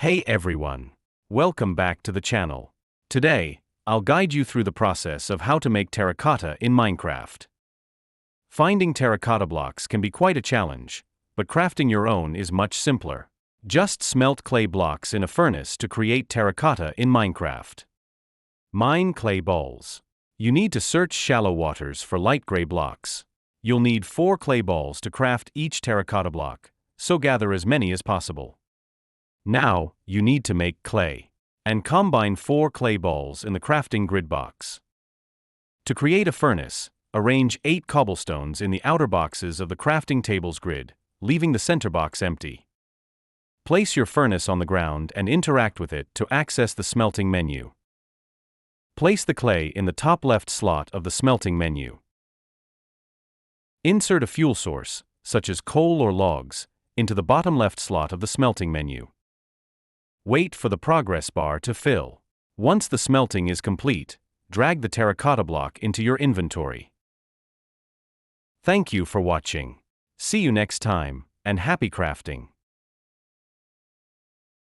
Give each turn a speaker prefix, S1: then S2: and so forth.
S1: Hey everyone! Welcome back to the channel. Today, I'll guide you through the process of how to make terracotta in Minecraft. Finding terracotta blocks can be quite a challenge, but crafting your own is much simpler. Just smelt clay blocks in a furnace to create terracotta in Minecraft. Mine clay balls. You need to search shallow waters for light gray blocks. You'll need 4 clay balls to craft each terracotta block, so gather as many as possible. Now, you need to make clay, and combine 4 clay balls in the crafting grid box. To create a furnace, arrange 8 cobblestones in the outer boxes of the crafting table's grid, leaving the center box empty. Place your furnace on the ground and interact with it to access the smelting menu. Place the clay in the top left slot of the smelting menu. Insert a fuel source, such as coal or logs, into the bottom left slot of the smelting menu. Wait for the progress bar to fill. Once the smelting is complete, drag the terracotta block into your inventory. Thank you for watching. See you next time, and happy crafting!